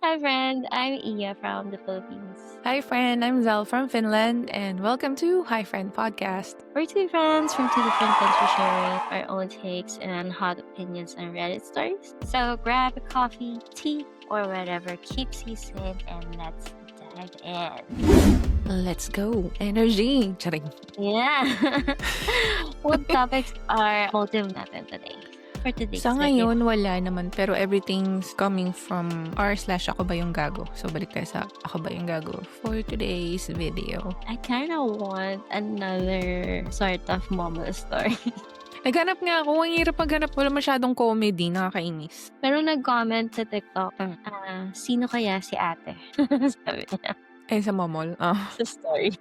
Hi, friend. I'm Iya from the Philippines. Hi, friend. I'm Zel from Finland, and welcome to Hi Friend Podcast. We're two friends from two different countries sharing our own takes and hot opinions on Reddit stories. So grab a coffee, tea, or whatever keeps you sane, and let's dive in. Let's go. Energy. Charing. Yeah. What topics are motive natin today? For today's Sa video. ngayon, wala naman. Pero everything's coming from r/ako ba yung gago. So, balik tayo sa ako ba yung gago for today's video. I kind of want another sort of Momo story. Naghanap nga ako. Ang hirap maghanap. Wala masyadong comedy. Nakakainis. Pero nag-comment sa TikTok, sino kaya si ate? Sabi niya Sa Momol. sa story.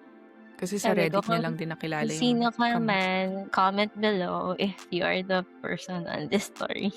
Kasi sa Sabi ko, Reddit niya lang din nakilala Kung yung sino ka comment. man, comment below if you are the person on this story.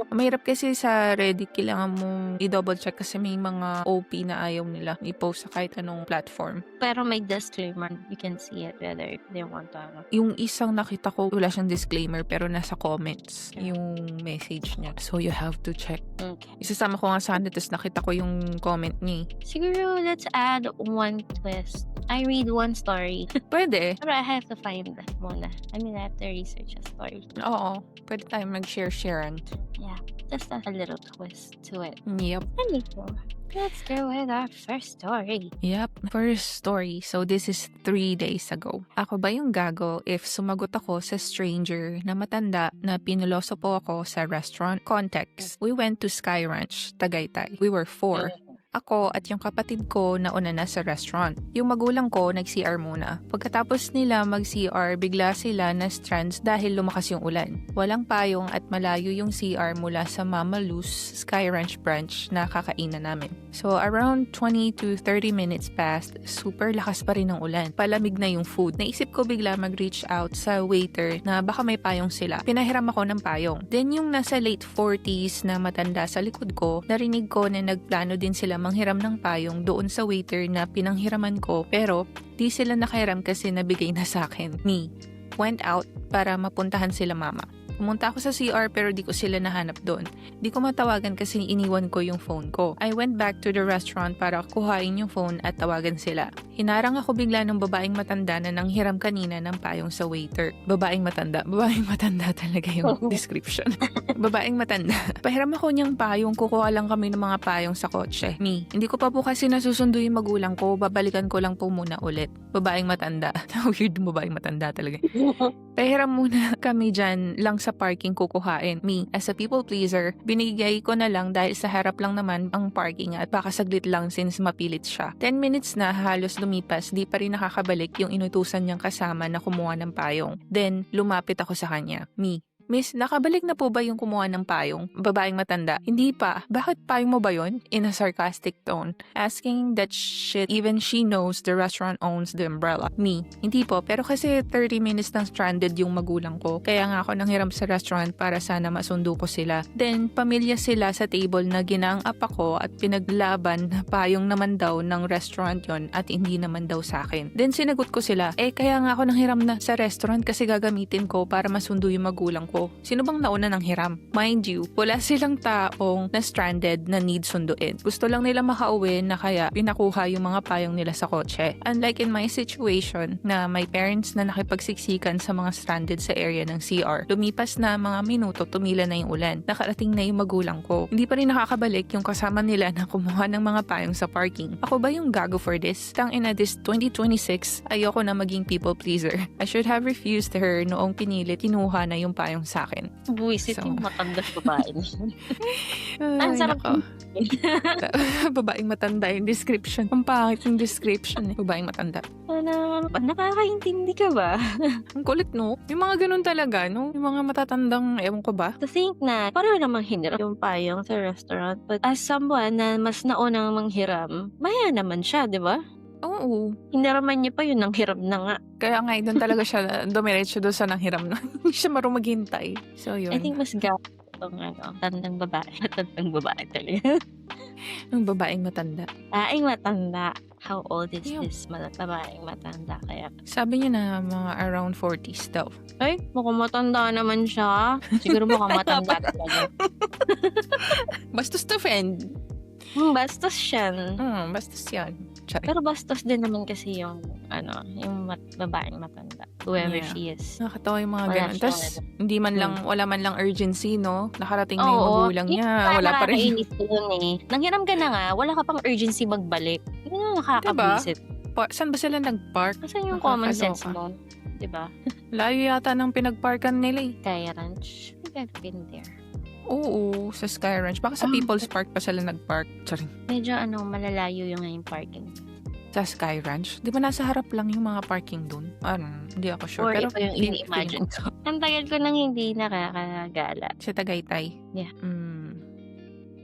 Mahirap kasi sa Reddit, kailangan mong i-double check kasi may mga OP na ayaw nila i-post sa kahit anong platform. Pero may disclaimer. You can see it whether if they want to. Yung isang nakita ko, wala siyang disclaimer pero nasa comments yung message niya. So you have to check. Okay. Isasama ko nga sana, tapos nakita ko yung comment niya. Siguro, let's add one twist. I read one story. Pwede. Pero I have to find that muna. I mean, I have to research a story. Oo. Pwede tayo mag-share-sharean. Yeah. Just a little twist to it. Yep. Anywho, let's go with our first story. Yep. First story. So this is 3 days ago. Ako ba yung gago if sumagot ako sa stranger na matanda na pinuloso po ako sa restaurant? Context. We went to Sky Ranch, Tagaytay. We were 4. Ako at yung kapatid ko nauna na sa restaurant. Yung magulang ko nag-CR muna. Pagkatapos nila mag-CR, bigla sila na strands dahil lumakas yung ulan. Walang payong at malayo yung CR mula sa Mama Luz Sky Ranch branch na kakainan namin. So around 20 to 30 minutes passed, super lakas pa rin ng ulan. Palamig na yung food. Naisip ko bigla mag-reach out sa waiter na baka may payong sila. Pinahiram ako ng payong. Then yung nasa late 40s na matanda sa likod ko, narinig ko na nagplano din sila manghiram ng payong doon sa waiter na pinanghiraman ko, pero di sila nakahiram kasi nabigay na sa akin. Me went out para mapuntahan sila mama. Pumunta ako sa CR pero di ko sila nahanap doon. Di ko matawagan kasi iniwan ko yung phone ko. I went back to the restaurant para kuhain yung phone at tawagan sila. Hinarang ako bigla ng babaeng matanda na nanghiram kanina ng payong sa waiter. Babaeng matanda. Babaeng matanda talaga yung description. Babaeng matanda. Pahiram ako niyang payong. Kukuha lang kami ng mga payong sa kotse. Me, hindi ko pa po kasi nasusundo yung magulang ko. Babalikan ko lang po muna ulit. Babaeng matanda. Weird babaeng matanda talaga. Pahiram muna kami dyan lang sa parking kukuhain. Me, as a people pleaser, binigay ko na lang dahil sa harap lang naman ang parking at baka saglit lang since mapilit siya. 10 minutes na halos lumipas, di pa rin nakakabalik yung inutusan niyang kasama na kumuha ng payong. Then, lumapit ako sa kanya. Me, Miss, nakabalik na po ba yung kumuha ng payong? Babaeng matanda. Hindi pa. Bakit payong mo ba yun? In a sarcastic tone. Asking that shit, even she knows the restaurant owns the umbrella. Me, hindi po. Pero kasi 30 minutes nang stranded yung magulang ko. Kaya nga ako nanghiram sa restaurant para sana masundo ko sila. Then, pamilya sila sa table na ginaang-up ako at pinaglaban na payong naman daw ng restaurant yon at hindi naman daw sa akin. Then, sinagot ko sila, kaya nga ako nanghiram na sa restaurant kasi gagamitin ko para masundo yung magulang ko. Sino bang nauna ng hiram? Mind you, wala silang taong na stranded na need sunduin. Gusto lang nila makauwi na kaya pinakuha yung mga payong nila sa kotse. Unlike in my situation na may parents na nakipagsiksikan sa mga stranded sa area ng CR. Lumipas na mga minuto, tumila na yung ulan. Nakarating na yung magulang ko. Hindi pa rin nakakabalik yung kasama nila na kumuha ng mga payong sa parking. Ako ba yung gago for this? Tangina, this 2026, ayoko na maging people pleaser. I should have refused her noong pinilit kinuha na yung payong sa akin. Buwisit So, yung matanda babae. Ang Ay, sarap. nako. Babaeng matanda yung description. Ang pangit yung description eh. Babaeng matanda. Nakakaintindi ka ba? Ang kulit, no? Yung mga ganun talaga, no? Yung mga matatandang, ewan ko ba? To think na pareho namang hinirap yung payong sa restaurant, but as someone na mas naunang manghiram, maya naman siya, di ba? Oo. Hiniraman niya pa yun, nanghiram na nga. Kaya nga, doon talaga siya, dumiretso doon sa nanghiram na. Hindi siya marunong maghintay. So, yun. I think mas gawa itong tandang babae. Tandang babae talaga. Yung babaeng matanda. Babaeng matanda. How old is Yung- this babaeng matanda kaya? Sabi niya na mga around 40s daw. Ay, mukhang matanda naman siya. Siguro mukhang matanda talaga. Bastos to friend. Bastos siya. Bastos yan. Sorry. Pero bastos din naman kasi yung babaeng matanda. Whoever Yeah. she is. Nakakatawa yung mga Wala ganun. siyang Tas, wala man lang urgency, no? Nakarating na yung Oo. magulang Yun niya. yung Wala pa rin. nakakainis dun eh. Nanghiram ka na nga, wala ka pang urgency magbalik. Yun yung nakakabwisit. Saan ba sila nag-park? Asan yung common sense Nakakaloka. mo? Diba? Layo yata ng pinag-parkan nila eh. Sky Ranch. I think I've been there. Oo, sa Sky Ranch. Baka sa People's Park pa sila nag-park. Sorry. Medyo malalayo yung parking. Sa Sky Ranch? Di ba nasa harap lang yung mga parking dun? Hindi ako sure. Or Pero ito yung ini-imagine ko. Ang tagal ko nang hindi nakakagala. sa Tagaytay? Yeah. Mm.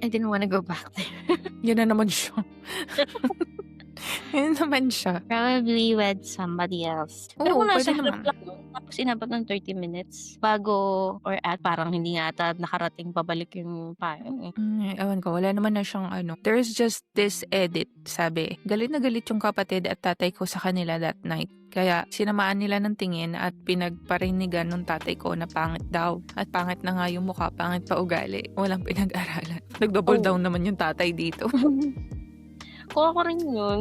I didn't wanna go back there. Yun na naman siya. Yun naman siya. Probably with somebody else. Pero Oo, kung nasa pwede harap naman. lang, tapos inabot ng 30 minutes bago parang hindi nga ata nakarating pabalik yung payong eh. Ewan ko, wala naman na siyang There's just this edit, sabi. Galit na galit yung kapatid at tatay ko sa kanila that night. Kaya sinamaan nila ng tingin at pinagparinigan ng tatay ko na pangit daw. At pangit na nga yung mukha, pangit pa ugali. Walang pinag-aralan. Nag-double down naman yung tatay dito. Kung ako rin yun,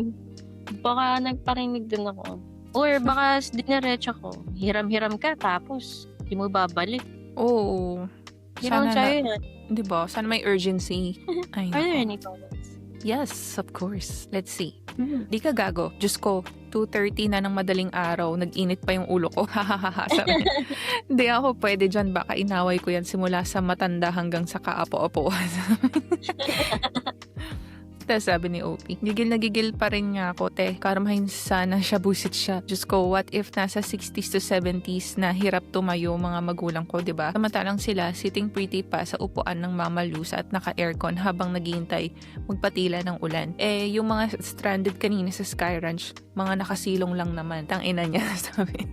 baka nagparinig din ako. Or baka diniretso ko, hiram-hiram ka tapos di mo babalik. Oo. Hiram Sana sa'yo yan. Diba? Sana may urgency. Ay, Are there nako. any comments? Yes, of course. Let's see. Di ka gago. Diyos ko, 2:30 na ng madaling araw, nag-init pa yung ulo ko. Hahaha. Sabi niya. Hindi ako pwede dyan. Baka inaway ko yan simula sa matanda hanggang sa kaapo-apuan. Tapos sabi ni OP, gigil na gigil pa rin nga ako, te. Karmahin sana siya, busit siya. Diyos ko, what if nasa 60s to 70s na hirap tumayo mga magulang ko, diba? Samantalang sila, sitting pretty pa sa upuan ng Mama Luz at naka-aircon habang naghihintay magpatila ng ulan. Yung mga stranded kanina sa Sky Ranch, mga nakasilong lang naman. Tangina niya, sabi.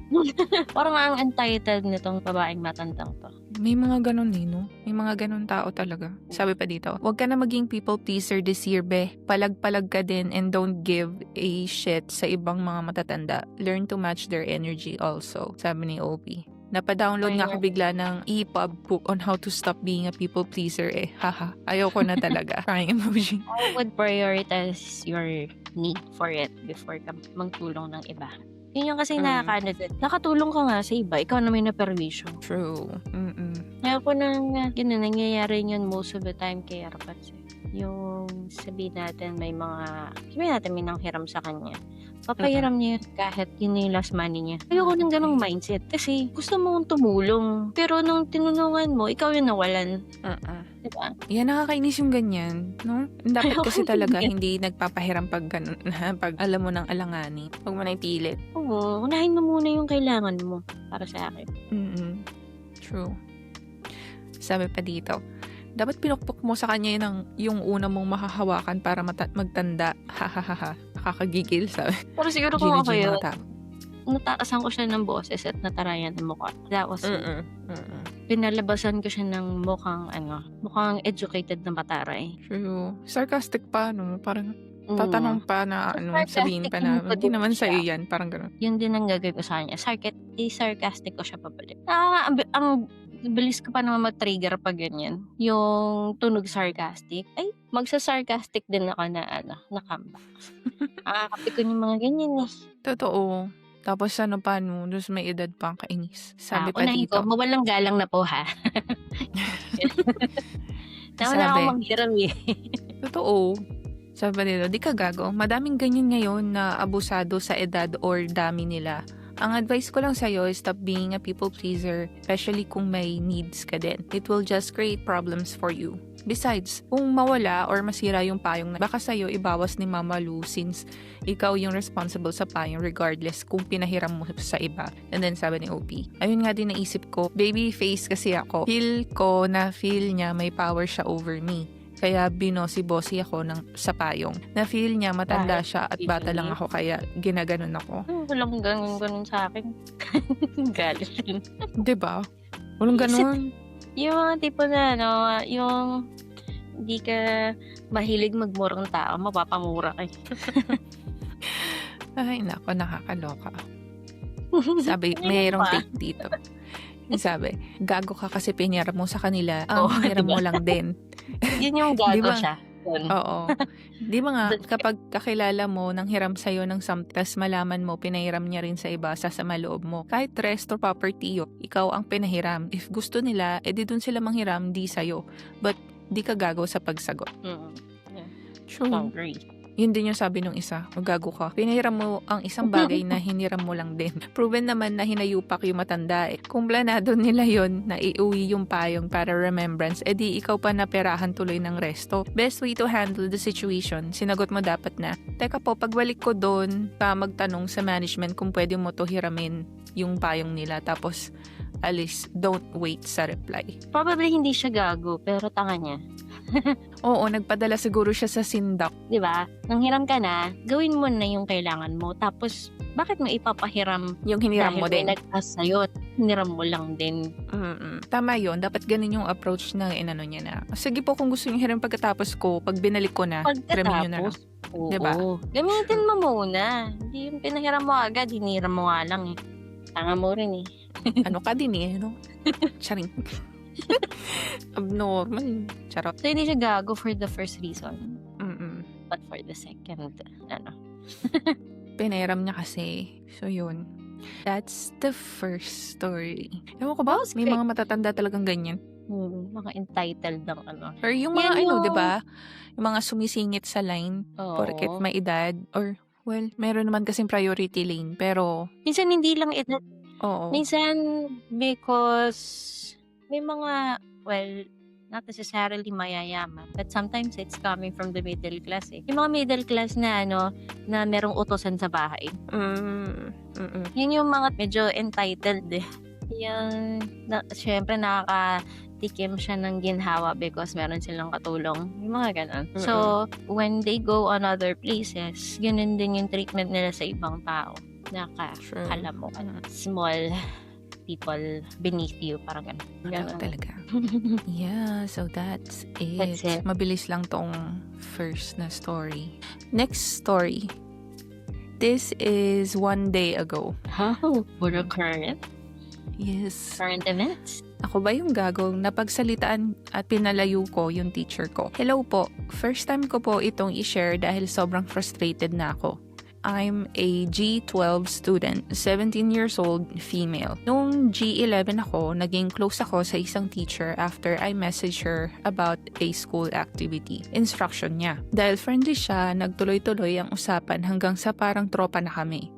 Parang ang entitled nitong babaeng matandang to. May mga ganun eh, no? May mga ganun tao talaga. Sabi pa dito, huwag ka na maging people pleaser this year, be. Palag-palag ka din and don't give a shit sa ibang mga matatanda. Learn to match their energy also. Sabi ni OP. Napadownload nga ako bigla ng EPUB book on how to stop being a people pleaser eh. Haha. Ayoko na talaga. Crying emoji. I would prioritize your need for it before ka magtulong ng iba. Yun yung kasi nakakano din. Nakatulong ka nga sa iba, ikaw na may naperwisyo. True. Kaya ko nang nangyayari yun most of the time kay Arpat. Yung sabihin natin may nanghiram sa kanya. Papahiram niya yun kahit yun yung last money niya. Ayoko ng ganong mindset kasi gusto mong tumulong. Pero nung tinulungan mo, ikaw yung nawalan. Diba? Yan, nakakainis yung ganyan, no? Dapat kasi talaga hindi nagpapahiram pag ganun, pag alam mo ng alangani. Huwag mo na ipilit. Oo, unahin mo muna yung kailangan mo para sa akin. True. Sabi pa dito, dapat pinukpok mo sa kanya yung una mong mahahawakan para magtanda. Hahaha. Nakakagigil, sabi. Pero siguro kung ako yun, mga tao. nataasan ko siya ng boses at natarayan ng mukha. That was it. Pinalabasan ko siya ng mukhang educated na mataray. True. Sarcastic pa, no? Parang tatanong pa na sabihin pa na, Sarcastic hindi yung naman siya. sa'yo yan. Parang gano'n. Yun din ang gagawin ko sa kanya. Sarcastic ko siya pabalik. Ang bilis ko pa naman mag-trigger pag ganyan. Yung tunog sarcastic. Ay, magsa-sarcastic din ako na comeback. Nakakapikon yung mga ganyan eh. Totoo. Tapos doon may edad pa ang kainis. Sabi pa Unahin dito. ko, mawalang galang na po ha. Nauna ako manghiram eh. Totoo. Sabi pa dito, di ka gago. Madaming ganyan ngayon na abusado sa edad or dami nila. Ang advice ko lang sa'yo is stop being a people pleaser, especially kung may needs ka din. It will just create problems for you. Besides, kung mawala or masira yung payong, baka sa'yo ibawas ni Mama Lu since ikaw yung responsible sa payong regardless kung pinahiram mo sa iba. And then sabi ni OP, ayun nga din naisip ko, baby face kasi ako. Feel ko na feel niya may power siya over me. Kaya binosi-bosi ako sa payong. Na-feel niya matanda siya at bata lang ako kaya ginaganon ako. Walang ganun sa akin. Galit yun. Diba? Walang ganun. Yung mga tipo na yung hindi ka mahilig magmurang tao, mapapamura ka. Ay, nako, nakakaloka. Sabi, mayroong take dito. Sabi, gago ka kasi piniram mo sa kanila. Ang hiram mo lang din. Yun yung gago Diba? siya. Yun. Oo. Di ba nga, Dun kapag kakilala mo nang hiram sa'yo ng something, tas malaman mo, pinahiram niya rin sa iba, sasama loob mo. Kahit rest or property yun, ikaw ang pinahiram. If gusto nila, edi dun sila manghiram, di sa'yo. But, di ka gago sa pagsagot. Yeah, True. agree. Yun din yung sabi nung isa, gago ka. Pinahiram mo ang isang bagay na hiniram mo lang din. Proven naman na hinayupak yung matanda eh. Kung planado nila yon na iuwi yung payong para remembrance, edi ikaw pa naperahan tuloy ng resto. Best way to handle the situation, sinagot mo dapat na, teka po, pagbalik ko doon, pa magtanong sa management kung pwede mo to hiramin yung payong nila. Tapos, alis, don't wait sa reply. Probably hindi siya gago, pero tanga niya. Oo, nagpadala siguro siya sa sindak. Di ba? Nang hiram ka na, gawin mo na yung kailangan mo. Tapos, bakit mo ipapahiram Yung hiniram mo dahil din. may nag-ask sa'yo? Hiniram mo lang din. Tama yun. Dapat ganun yung approach na inano niya na. Sige po kung gusto niyo hiram pagkatapos ko, pag binalik ko na, hiramin niyo na lang. Pagkatapos, oo. Diba? Gamitin mo muna. Hindi yung pinahiram mo agad, hiniram mo nga lang eh. Tanga mo rin eh. Ano ka din eh, no? Charing. Abnormal. Charot. So, hindi siya gago for the first reason. Mm-mm. But for the second, Pinahiram niya kasi. So, yun. That's the first story. Ewan ko ba? That was May quick. mga matatanda talagang ganyan. Mga entitled ng Or yung mga Yan yung- di ba? Yung mga sumisingit sa line. Oo. Porket may edad. Or, well, meron naman kasing priority lane. Pero, Minsan hindi lang edad. oo. Minsan, because may mga, well, not necessarily mayayaman, but sometimes it's coming from the middle class eh. Yung mga middle class na na merong utosan sa bahay. Yun yung mga medyo entitled eh. Yung, syempre nakakatikim siya ng ginhawa because meron silang katulong. Yung mga ganon. So, when they go on other places, ganun din yung treatment nila sa ibang tao. True. Alam mo, small people beneath you, parang ganun. Wala talaga. Yeah, so that's it. That's it. Mabilis lang tong first na story. Next story. This is 1 day ago. Oh, what a current events? Ako ba yung gagong napagsalitaan at pinalayo ko yung teacher ko? Hello po. First time ko po itong i-share dahil sobrang frustrated na ako. I'm a G12 student, 17 years old, female. Noong G11 ako, naging close ako sa isang teacher after I messaged her about a school activity. Instruction niya. Dahil friendly siya, nagtuloy-tuloy ang usapan hanggang sa parang tropa na kami.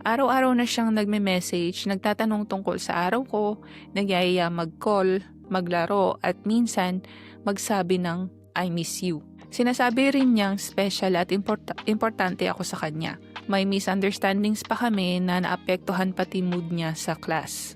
Araw-araw na siyang nagme-message, nagtatanong tungkol sa araw ko, nagyayaya mag-call, maglaro, at minsan magsabi ng I miss you. Sinasabi rin niyang special at importante ako sa kanya. May misunderstandings pa kami na naapektuhan pati mood niya sa class.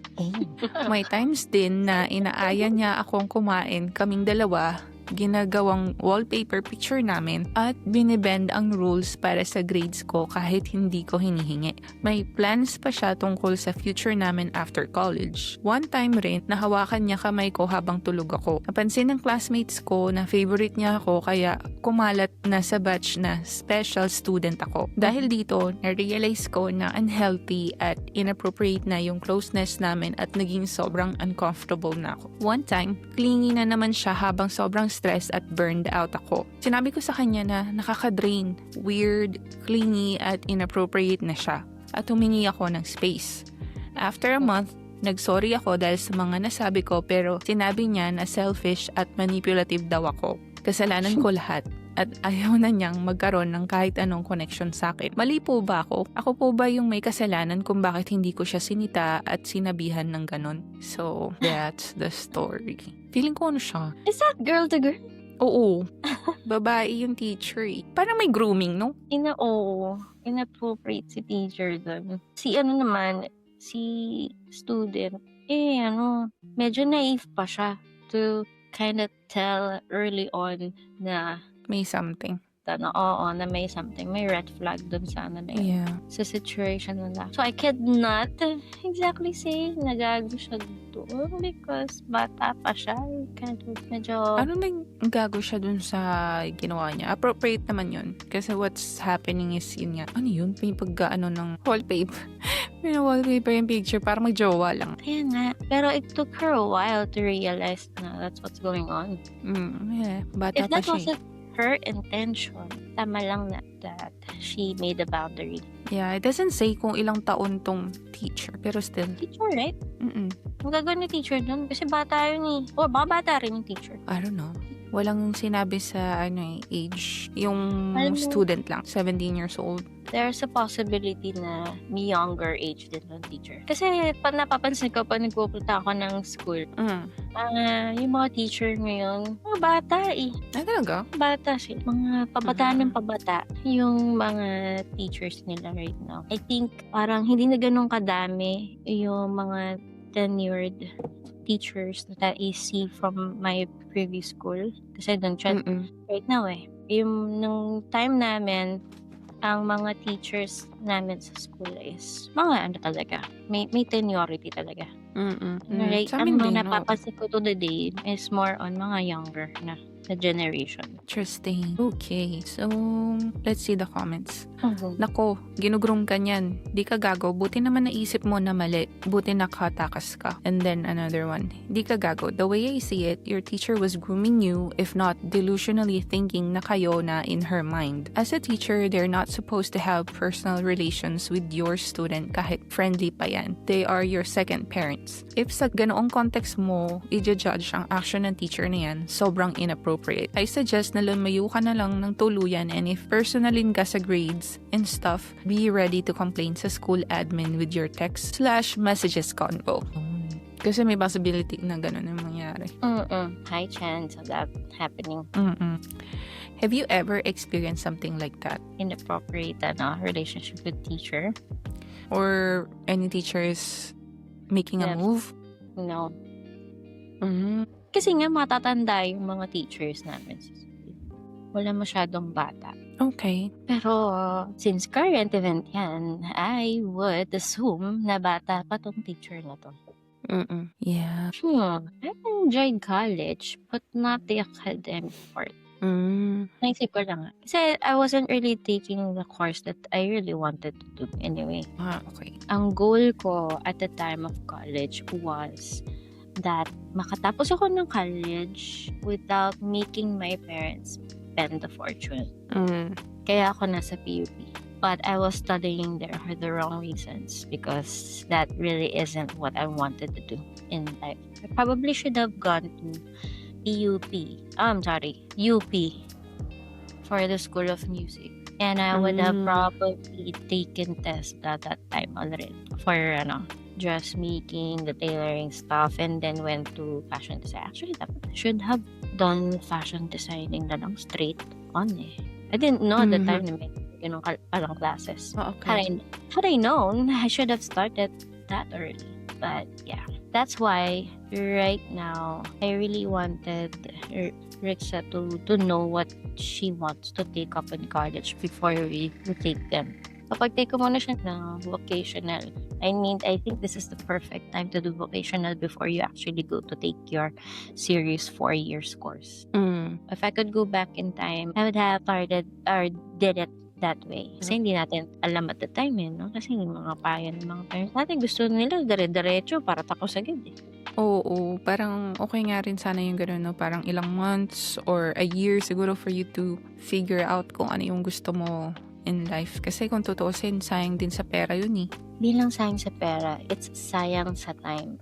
May times din na inaaya niya akong kumain kaming dalawa, ginagawang wallpaper picture namin at binibend ang rules para sa grades ko kahit hindi ko hinihingi. May plans pa siya tungkol sa future namin after college. One time rin, nahawakan niya kamay ko habang tulog ako. Napansin ng classmates ko na favorite niya ako kaya kumalat na sa batch na special student ako. Dahil dito, na-realize ko na unhealthy at inappropriate na yung closeness namin at naging sobrang uncomfortable na ako. One time, clingy na naman siya habang sobrang stressed at burned out ako. Sinabi ko sa kanya na nakaka-drain, weird, clingy at inappropriate na siya at humingi ako ng space. After a month, nagsorry ako dahil sa mga nasabi ko pero sinabi niya na selfish at manipulative daw ako. Kasalanan ko lahat at ayaw na niyang magkaroon ng kahit anong connection sa akin. Mali po ba ako? Ako po ba yung may kasalanan kung bakit hindi ko siya sinita at sinabihan ng ganon? So, that's the story. Feeling ko ano siya? Is that girl to girl? Oo. Babae yung teacher eh. Parang may grooming, no? Inappropriate si teacher doon. Si student, medyo naive pa siya to kind of tell early on na May something. na may something, may red flag dun sa na yun. Yeah. Sa situation nila. So I cannot exactly say nagago siya doon because bata pa siya. Kind of medyo Ano nang gago siya dun sa ginawa niya? Appropriate naman yun. Kasi what's happening is yun nga. Ano yun? May pagkaano ng wallpaper. Wallpaper yung picture para magjowa lang. kaya nga. Pero it took her a while to realize na that's what's going on. Yeah. Bata If pa that siya wasn't her intention. Tama lang na that she made a boundary. Yeah, it doesn't say kung ilang taon tong teacher, pero still. Teacher, right? Mm-mm. Ang gagawin ni teacher dun, kasi bata yun eh. O, baka bata rin yung teacher. I don't know. Walang sinabi sa age. Yung Alam mo- student lang, 17 years old. There's a possibility na may younger age din ng teacher. Kasi pa napapansin ko pa nagpupunta ako ng school, yung mga teacher ngayon, mga bata eh. Ay, talaga? Bata sila. Mga pabataan ng pabata. Yung mga teachers nila right now. I think parang hindi na ganun kadami yung mga tenured teachers that I see from my previous school. Kasi doon siya right now eh. Yung nung time namin, ang mga teachers namin sa school is mga ano talaga, may seniority talaga. Right? Sa Ang amin din, mga napapansin ko today is more on mga younger na generation. Interesting. Okay, so let's see the comments. Mhm. Nako, ginugrong ka niyan. Di ka gago. Buti naman naisip mo na mali. Buti nakatakas ka. And then another one. Di ka gago. The way I see it, your teacher was grooming you, if not delusionally thinking na kayo na in her mind. As a teacher, they're not supposed to have personal relations with your student kahit friendly pa yan. They are your second parents. If sa ganoong context mo, i-judge ang action ng teacher na yan, sobrang inappropriate. I suggest na lumayo ka na lang ng tuluyan, and if personalin ka sa grades and stuff, be ready to complain sa school admin with your text/messages convo. Kasi may possibility na gano'n ang mangyari. High chance of that happening. Have you ever experienced something like that? Inappropriate relationship with teacher? Or any teachers making a Yes. move? No. Kasi nga matatanda yung mga teachers namin sa school. Wala masyadong bata. Okay. Pero since current event yan, I would assume na bata pa tong teacher na to. Yeah. I enjoyed college, but not the academic part. Naisip ko lang. Kasi I wasn't really taking the course that I really wanted to do anyway. Okay. Ang goal ko at the time of college was that makatapos ako ng college without making my parents spend a fortune. Kaya ako nasa PUP. But I was studying there for the wrong reasons because that really isn't what I wanted to do in life. I probably should have gone to UP for the School of Music. And I would have probably taken test at that time already for dressmaking, the tailoring stuff, and then went to fashion design. Actually, I should have done fashion designing na lang straight on eh. I didn't know at the time na may ganun palang classes. Okay. Had I known, I should have started that early. But yeah, that's why right now, I really wanted Rixa to know what she wants to take up in college before we take them. Kapag take ko muna siya ng vocational, I think this is the perfect time to do vocational before you actually go to take your serious 4 years course. If I could go back in time, I would have started or did it that way. Kasi hindi natin alam at the time no? Kasi yung mga payo ng mga parents natin, gusto nila dire-diretso para tapos agad eh. Oo, parang okay nga rin sana yung gano'n, no? Parang ilang months or a year siguro for you to figure out kung ano yung gusto mo in life. Kasi kung tutuusin, sayang din sa pera yun eh. Di lang sayang sa pera, it's sayang sa time.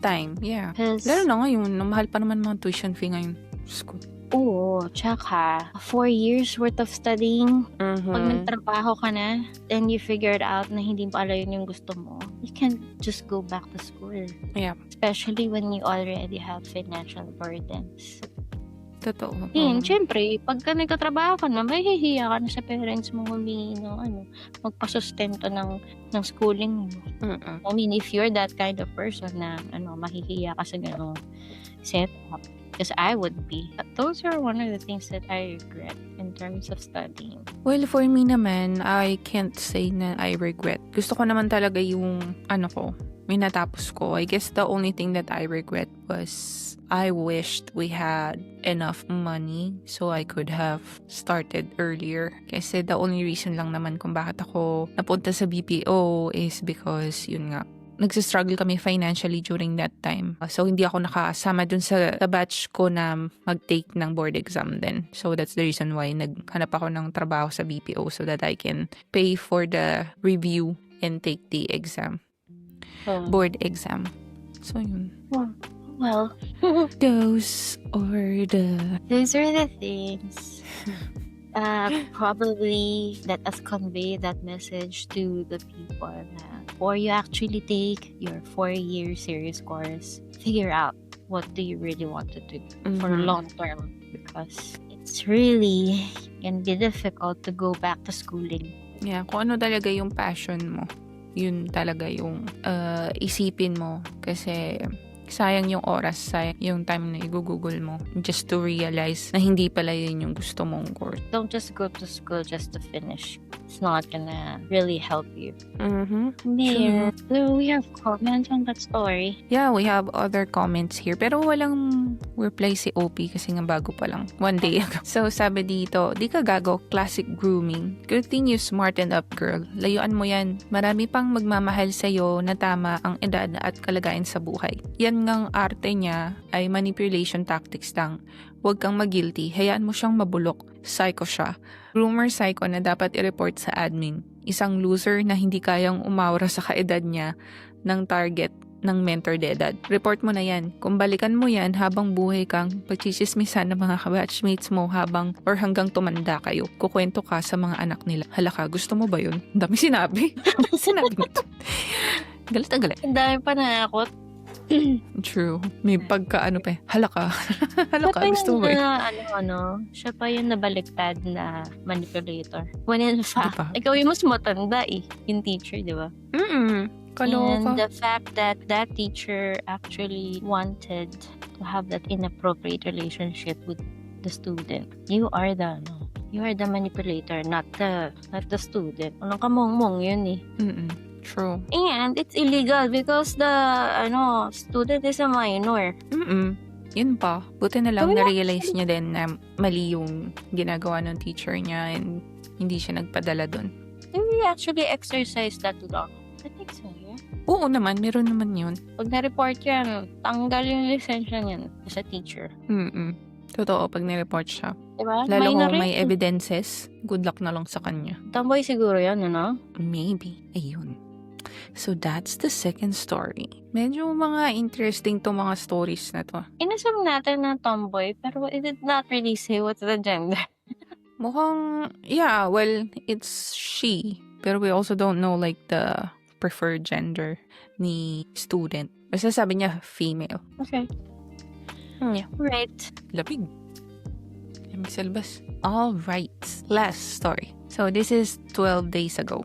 Time, yeah. 'Cause, Lalo na ngayon, mahal pa naman mga tuition fee ngayon. School. oo, tsaka 4 years worth of studying. Pag nagtrabaho ka na, then you figured out na hindi pala yun yung gusto mo, you can't just go back to school. Yeah. Especially when you already have financial burdens. Totoo. Siyempre, pagka nagkatrabaho ka na, mahihiya ka na sa parents mo humingi ng magpasustento ng schooling mo. I mean, if you're that kind of person na mahihiya ka sa ganong setup, because I would be. But those are one of the things that I regret in terms of studying. Well, for me naman, I can't say na I regret. Gusto ko naman talaga yung may natapos ko. I guess the only thing that I regret was I wished we had enough money so I could have started earlier. Kasi the only reason lang naman kung bakit ako napunta sa BPO is because, yun nga, nagsistruggle kami financially during that time. So, hindi ako nakasama dun sa batch ko na mag-take ng board exam din. So, that's the reason why naghanap ako ng trabaho sa BPO so that I can pay for the review and take the exam. Board exam. So, yun. Well, Those are the things. Probably let us convey that message to the people na before you actually take your 4-year serious course, figure out what do you really want to do for long term, because it's really can be difficult to go back to schooling. Yeah, kung ano talaga yung passion mo, yun talaga yung isipin mo. Kasi sayang yung oras, sayang yung time na i-google mo just to realize na hindi pala yun yung gusto mong course. Don't just go to school just to finish. It's not gonna really help you. There. So we have comments on that story. Yeah, we have other comments here. Pero walang reply si OP kasi nga bago pa lang. 1 day ago. So sabi dito, di ka gago, classic grooming. Good thing you smartened up, girl. Layuan mo yan. Marami pang magmamahal sa'yo na tama ang edad at kalagayan sa buhay. Yan ngang arte niya ay manipulation tactics lang. Huwag kang mag-guilty. Hayaan mo siyang mabulok. Psycho siya. Rumor psycho na dapat i-report sa admin. Isang loser na hindi kayang umawra sa kaedad niya ng target ng mentor de edad. Report mo na yan. Kung balikan mo yan habang buhay kang pagchichismisan ng mga batchmates mo habang or hanggang tumanda kayo, kukwento ka sa mga anak nila. Halaka, gusto mo ba yun? Ang dami sinabi. Sinabi nito. Galit na galit. Ang dami pa nakakot. True. May pagka-ano pa eh. Halaka. Halaka, gusto mo ba yun? Siya pa yung nabaliktad na manipulator. When in fact, Diba? ikaw yung mas matanda yung teacher, di ba? Kaloka. And the fact that that teacher actually wanted to have that inappropriate relationship with the student. You are the manipulator, not the student. Anong kamongmong yun eh. True. And it's illegal because the student is a minor. Yun pa. Buti na lang Gawin na- na-realize niya din na mali yung ginagawa ng teacher niya and hindi siya nagpadala dun. Did we actually exercise that law? I think so, yeah. Oo naman, meron naman yun. Pag na-report yan, tanggal yung lisensya niyan as a teacher. Totoo, pag nireport siya. Diba? Lalo Minor kung may yun. evidences, good luck na lang sa kanya. Tomboy siguro yan, ano? Maybe. Ayun. So that's the second story. Medyo mga interesting to mga stories na to. Inassume natin na tomboy, pero it did not really say what's the gender. Mukhang, yeah, well, it's she. Pero we also don't know like the preferred gender ni student. Basta sabi niya female. Okay. Yeah. Right. Lapig. Lamig sa labas. Alright. Last story. So, this is 12 days ago.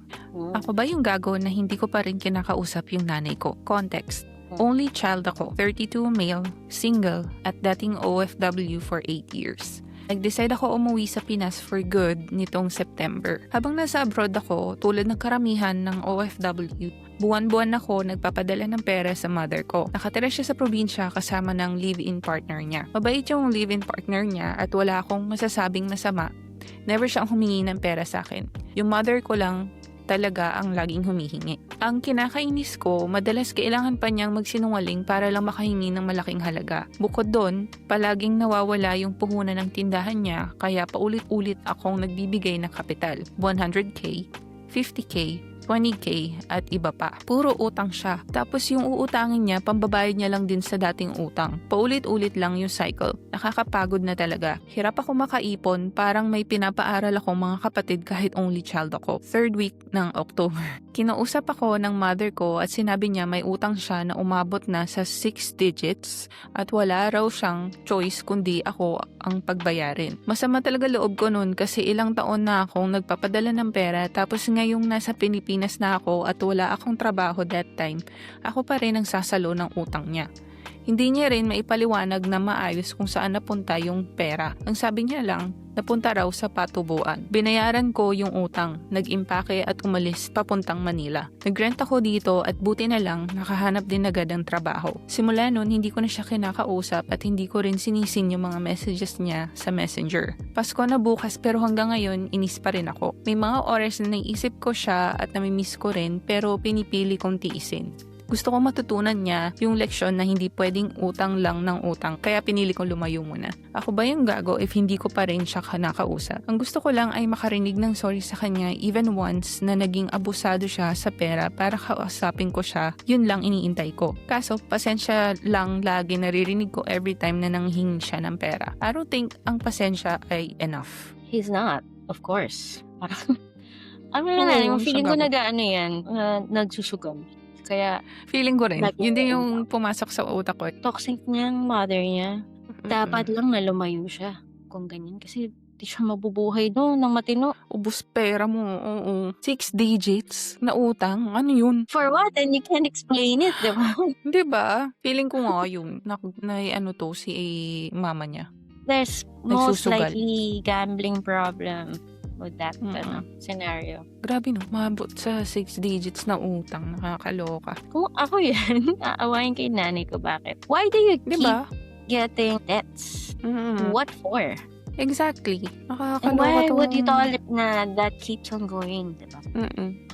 Ako ba yung gago na hindi ko pa rin kinakausap yung nanay ko? Context. Only child ako. 32 male, single, at dating OFW for 8 years. Nag-decide ako umuwi sa Pinas for good nitong September. Habang nasa abroad ako, tulad ng karamihan ng OFW, buwan-buwan ako nagpapadala ng pera sa mother ko. Nakatira siya sa probinsya kasama ng live-in partner niya. Mabait yung live-in partner niya at wala akong masasabing masama. Never siyang humingi ng pera sa akin. Yung mother ko lang talaga ang laging humihingi. Ang kinakainis ko, madalas kailangan pa niyang magsinungaling para lang makahingi ng malaking halaga. Bukod doon, palaging nawawala yung puhunan ng tindahan niya kaya paulit-ulit akong nagbibigay ng kapital. 100k, 50k, 20k at iba pa. Puro utang siya. Tapos yung uutangin niya, pambabayad niya lang din sa dating utang. Paulit-ulit lang yung cycle. Nakakapagod na talaga. Hirap ako makaipon, parang may pinapaaral akong mga kapatid kahit only child ako. 3rd week ng October. Kinausap ako ng mother ko at sinabi niya may utang siya na umabot na sa 6 digits at wala raw siyang choice kundi ako ang pagbayarin. Masama talaga loob ko nun kasi ilang taon na akong nagpapadala ng pera tapos ngayong nasa Pilipinas na ako at wala akong trabaho that time, ako pa rin ang sasalo ng utang niya. Hindi niya rin maipaliwanag na maayos kung saan napunta yung pera. Ang sabi niya lang, napunta raw sa patubuan. Binayaran ko yung utang, nag-impake at umalis papuntang Manila. Nag-rent ako dito at buti na lang nakahanap din agad ng trabaho. Simula nun, hindi ko na siya kinakausap at hindi ko rin sinisin yung mga messages niya sa messenger. Pasko na bukas pero hanggang ngayon, inis pa rin ako. May mga oras na naisip ko siya at namimiss ko rin pero pinipili kong tiisin. Gusto ko matutunan niya yung leksyon na hindi pwedeng utang lang ng utang, kaya pinili kong lumayo muna. Ako ba yung gago if hindi ko pa rin siya nakausap? Ang gusto ko lang ay makarinig ng sorry sa kanya even once na naging abusado siya sa pera para kausapin ko siya, yun lang iniintay ko. Kaso, pasensya lang lagi naririnig ko every time na nanghingi siya ng pera. I don't think ang pasensya ay enough. He's not, of course. Parang, Oo, yung feeling ko siya nag-ano yan, nagsusugal. Kaya, Feeling ko rin. lagi Yun din ko yung pumasok sa utak ko. toxic niya ang mother niya. Dapat lang na lumayo siya kung ganyan. Kasi di siya mabubuhay doon ng matino. Ubus pera mo, oo. 6 digits na utang. Ano yun? For what? And you can't explain it, di ba? Di ba? Feeling ko nga yun. Ano to, si mama niya. There's most Nagsusugal. likely gambling problem with that scenario. Grabe no, mabot sa 6 digits na utang. Nakakaloka. Kung ako yan, aawain kay nanay ko. Bakit? Why do you Di keep ba? getting debts? What for? Exactly. And Nakakaloka why to. would you tolerate na that keeps on going, diba?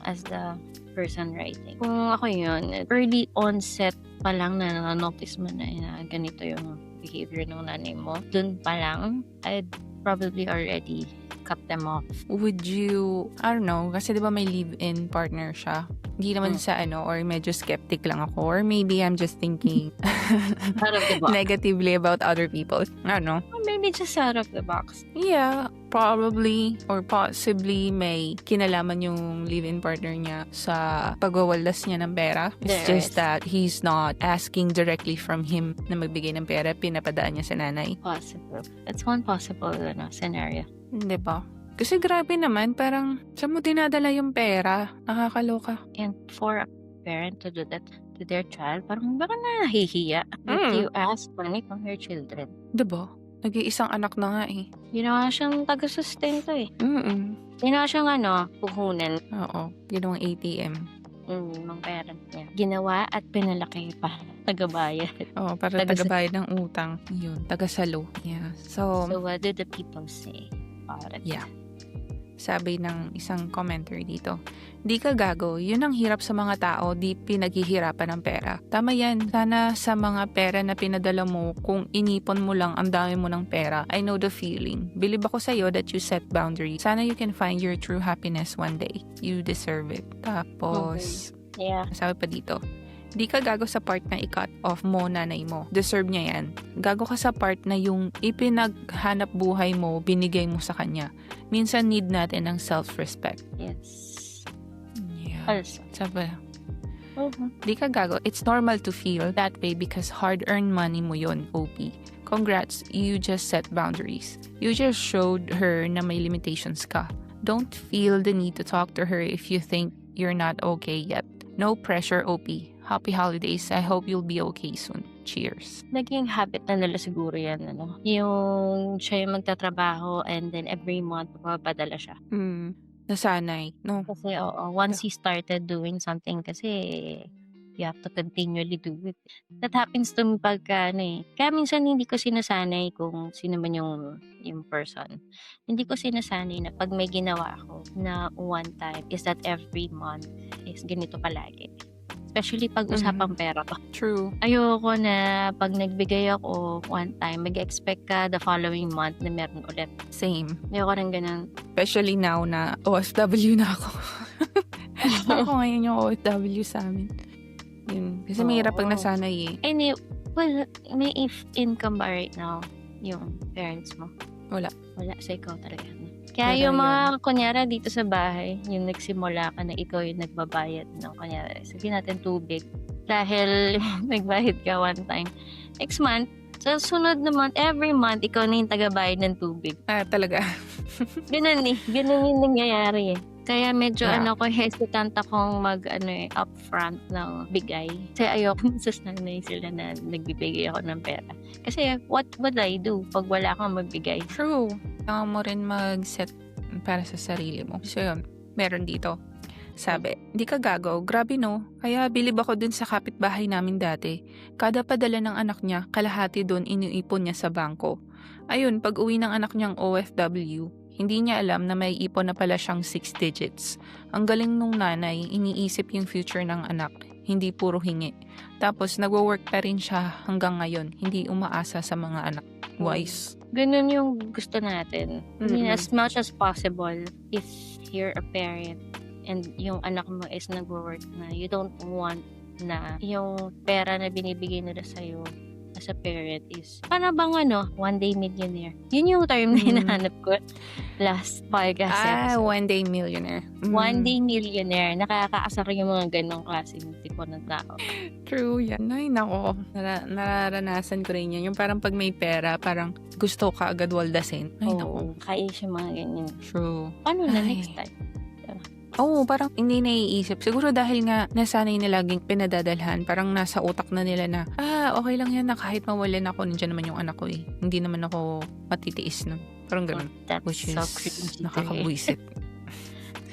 As the person writing. Kung ako yun, early onset pa lang na notice mo na ganito yung behavior ng nanay mo, dun pa lang, I'd probably already cut them off. Would you, I don't know, kasi di ba may live-in partner siya? Hindi naman sa or medyo skeptic lang ako. Or maybe I'm just thinking Out of the box. negatively about other people. I don't know. Or maybe just out of the box. Yeah, probably or possibly may kinalaman yung live-in partner niya sa pagwawaldas niya ng pera. It's There just is. that he's not asking directly from him na magbigay ng pera, pinapadaan niya sa nanay. Possible. That's one possible scenario. Hindi ba? Kasi grabe naman, parang saan mo dinadala yung pera? Nakakaloka. And for a parent to do that to their child, parang baka nahihiya that you ask money from your children. Diba? Nag-iisang anak na nga eh. Ginawa siyang taga-sustento eh. Mm-mm. Ginawa siyang puhunan Oo. Ginawang ATM. ng parent niya. Ginawa at pinalaki pa. Tagabayad. Oo, para tagabayad ng utang. Yun, tagasalo. Yeah. So what did the people say about it? Yeah. Sabi ng isang commenter dito, di ka gago, yun ang hirap sa mga tao, di pinaghihirapan ng pera. Tama yan, sana sa mga pera na pinadala mo, kung inipon mo lang ang dami mo ng pera, I know the feeling. Believe ako sa'yo that you set boundaries. Sana you can find your true happiness one day. You deserve it. Tapos, Yeah. sabi pa dito, di ka gago sa part na i-cut off mo nanay mo. Deserve niya yan. Gago ka sa part na yung ipinaghanap buhay mo, binigay mo sa kanya. Minsan need natin ng self-respect. Yes. Yeah. Also. Sabi, di ka gago. It's normal to feel that way because hard-earned money mo yun, OP. Congrats, you just set boundaries. You just showed her na may limitations ka. Don't feel the need to talk to her if you think you're not okay yet. No pressure, OP. Happy holidays. I hope you'll be okay soon. Cheers. Naging habit na nila siguro yan, Yung siya yung magtatrabaho and then every month papadala siya. Nasanay, no? Kasi once he started doing something kasi you have to continually do it. That happens to me pagka Kaya minsan hindi ko sinasanay kung sino man yung person. Hindi ko sinasanay na pag may ginawa ako na one time is that every month is ganito palagi. Especially pag usapang pera pa. True. Ayoko na pag nagbigay ako one time, mag-expect ka the following month na meron ulit. Same. Ayoko nang ganun. Especially now na OFW na ako. Ako ngayon yung OFW sa amin. Yun. Kasi mahirap pag nasanay eh. Well, may income ba right now yung parents mo? Wala. Wala. So, ikaw talaga. Kaya Wala yung mga yun. kunyara dito sa bahay, yung nagsimula ka na ikaw yung nagbabayad ng kunyara, sabihin natin tubig. Dahil nagbayad ka one time. Next month, sa sunod na month, every month, ikaw na yung tagabayad ng tubig. Talaga. Ganun Ganun yung nangyayari eh. Kaya medyo Yeah. hesitant akong upfront ng bigay. Kasi ayoko nasasanay sila na nagbibigay ako ng pera. Kasi what would I do pag wala akong magbigay? True. Kailangan mo rin mag-set para sa sarili mo. So yun, meron dito. Sabi, di ka gago, grabe no. Kaya bilib ako dun sa kapitbahay namin dati. Kada padala ng anak niya, kalahati dun iniipon niya sa bangko. Ayun, pag uwi ng anak niyang OFW, hindi niya alam na may ipon na pala siyang 6 digits. Ang galing nung nanay, iniisip yung future ng anak. hindi puro hingi. Tapos nagwo-work pa rin siya hanggang ngayon, hindi umaasa sa mga anak. Wise. Ganun yung gusto natin. I mean, Mm-mm. as much as possible, if you're a parent and yung anak mo is nag-work na, you don't want na yung pera na binibigay nila sa'yo as a parent is, para bang one day millionaire. Yun yung term na hinahanap ko last podcast episode. One day millionaire. One day millionaire. Nakakaasar yung mga ganong klaseng tipo ng tao. True yan. Ay, nako. Nararanasan ko rin yan. Yung parang pag may pera, parang gusto ka agad waldasin. Ay, nako. Kais yung mga ganyan. True. Paano na Ay. next time? Parang hindi naiisip. Siguro dahil nga nasanay na laging pinadadalhan, parang nasa utak na nila na, okay lang yan na kahit mawalan ako, nandiyan naman yung anak ko eh. Hindi naman ako matitiis nun. Parang ganun. That's Which is so cringy. nakakabwisit.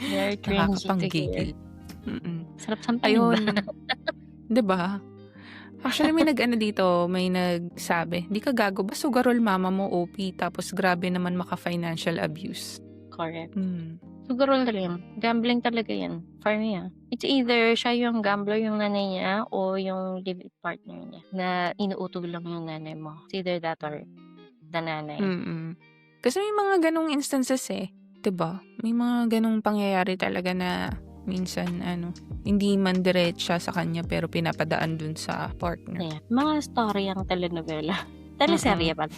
Very cringy to Nakakapanggigil. hear. Sarap sampalin Ayun. ba? Diba? Actually, may may nagsabi, di ka gago ba sugarol mama mo OP tapos grabe naman maka-financial abuse. Correct. Siguro Siguro rin. Gambling talaga yan. For me, It's either siya yung gambler, yung nanay niya, o yung live-in partner niya na inuutog lang yung nanay mo. It's either that or the nanay. Kasi may mga ganong instances eh. Diba? May mga ganong pangyayari talaga na minsan hindi man diretsa sa kanya pero pinapadaan dun sa partner. Yeah. Mga story ang telenovela. Teleserye pala.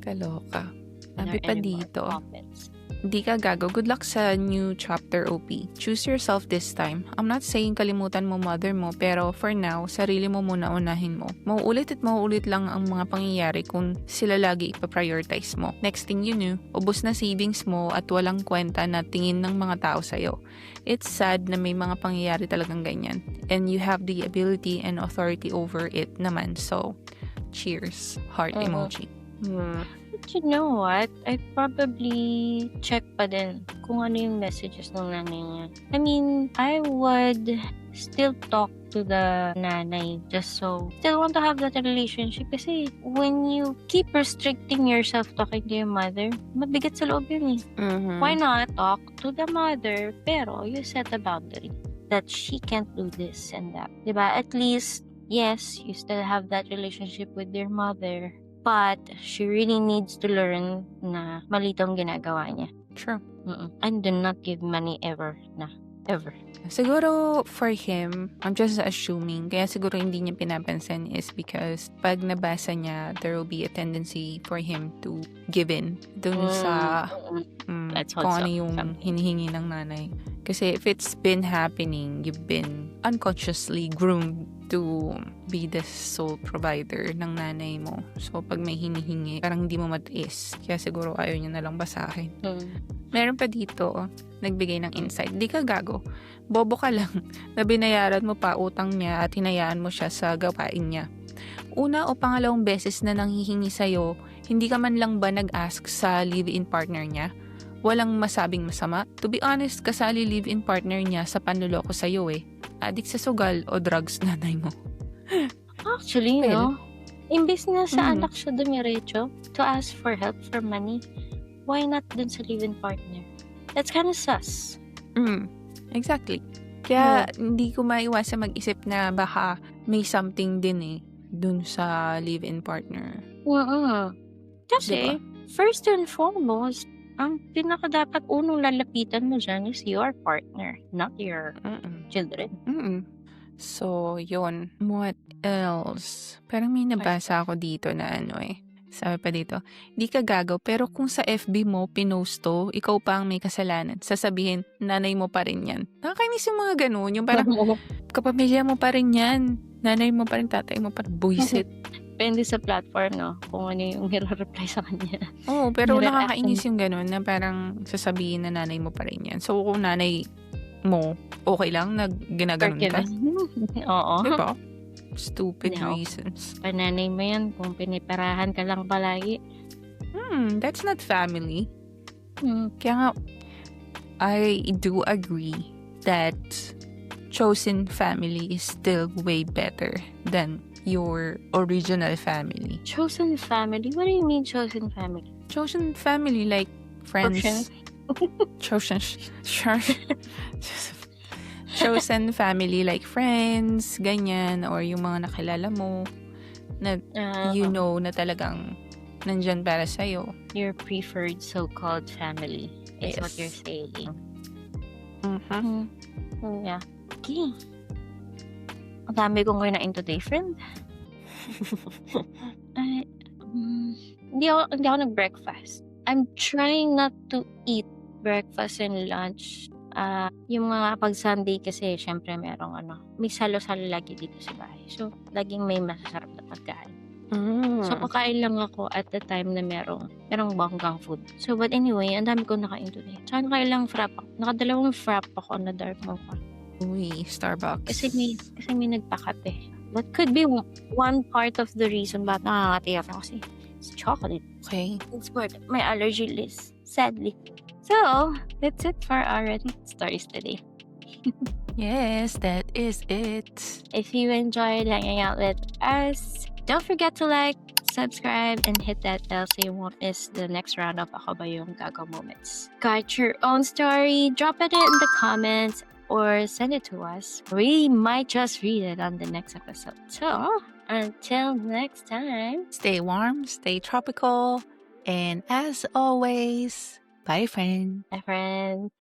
Kaloka. In Sabi our pa anymore dito, comments. di ka gago. Good luck sa new chapter, OP. Choose yourself this time. I'm not saying kalimutan mo mother mo, pero for now, sarili mo muna unahin mo. Mauulit at mauulit lang ang mga pangyayari kung sila lagi ipaprioritize mo. Next thing you knew, ubos na savings mo at walang kwenta na tingin ng mga tao sa'yo. It's sad na may mga pangyayari talagang ganyan. And you have the ability and authority over it naman. So, cheers. Heart emoji. But you know what? I probably check pa din kung ano yung messages ng nanay niya. I mean, I would still talk to the nanay just so still want to have that relationship kasi when you keep restricting yourself talking to your mother, mabigat sa loob yun eh. Why not talk to the mother pero you set a boundary that she can't do this and that. Diba? At least, yes, you still have that relationship with your mother. But she really needs to learn na mali tong ginagawa niya. True. And do not give money ever na. Ever. Siguro for him, I'm just assuming, kaya siguro hindi niya pinapansin is because pag nabasa niya, there will be a tendency for him to give in dun sa That's kung also ano yung hinihingi ng nanay. Kasi if it's been happening, you've been unconsciously groomed to be the sole provider ng nanay mo. So, pag may hinihingi, parang hindi mo matiis. Kaya siguro ayaw niya na lang basahin. Meron pa dito, nagbigay ng insight. Di ka gago. Bobo ka lang na binayaran mo pa utang niya at hinayaan mo siya sa gawain niya. Una o pangalawang beses na nanghihingi sa'yo, hindi ka man lang ba nag-ask sa live-in partner niya? Walang masabing masama. To be honest, kasali live-in partner niya sa panluloko sa'yo eh. Adik sa sugal o drugs nanay mo. Actually, imbes na sa Mhm. anak siya dumiretso to ask for help for money, why not dun sa live-in partner? That's kind of sus. Exactly. Kaya hindi ko maiwasan mag-isip na baka may something din eh dun sa live-in partner. Kasi, first and foremost, ang pinaka-dapat unong lalapitan mo dyan is your partner, not your children. So, yun. What else? Parang may nabasa ako dito na sabi pa dito, di ka gagaw, pero kung sa FB mo pinost to, ikaw pa ang may kasalanan. Sasabihin, nanay mo pa rin yan. Nakakainis yung mga ganun. Yung parang, kapamilya mo pa rin yan. Nanay mo pa rin, tatay mo pa rin. Buisit. Depende sa platform, no? Kung ano yung i-reply sa kanya. Oo, pero May nakakainis yung ganun na parang sasabihin na nanay mo pa rin yan. So, kung nanay mo, okay lang na ginaganon ka? Oo. Diba? Stupid No. reasons. Pananay mo yan kung piniperahan ka lang palagi. That's not family. Kaya nga, I do agree that chosen family is still way better than your original family. Chosen family? What do you mean chosen family? Chosen family like friends. Chosen. Sure. chosen family like friends, ganyan, or yung mga nakilala mo na you Uh, know na talagang nandyan para sa'yo. your preferred so-called family is what you're Yes. saying. Mhm. Yeah. Okay. Ang dami kong kinain today, friend. Ay, hindi ako nag-breakfast. I'm trying not to eat breakfast and lunch. Yung mga pag Sunday kasi, syempre may salo-salo lagi dito sa bahay. So, laging may masasarap na pagkain. So, kakain lang ako at the time na merong bonggang food. So, but anyway, ang dami kong nakain today. Tsaka nakailang frap ako. Nakadalawang frap ako na dark mocha. Uy, Starbucks. Kasi may nagpakape. That could be one part of the reason bakit nakangati ako kasi it's chocolate. Okay. It's part of my allergy list, sadly. So, that's it for our Reddit stories today. Yes, that is it. If you enjoyed hanging out with us, don't forget to like, subscribe, and hit that bell so you won't miss the next round of Ako Ba Yung Gago moments. Got your own story? Drop it in the comments or send it to us. We might just read it on the next episode. So, until next time, Stay warm, stay tropical, and as always, bye, friend. my friend.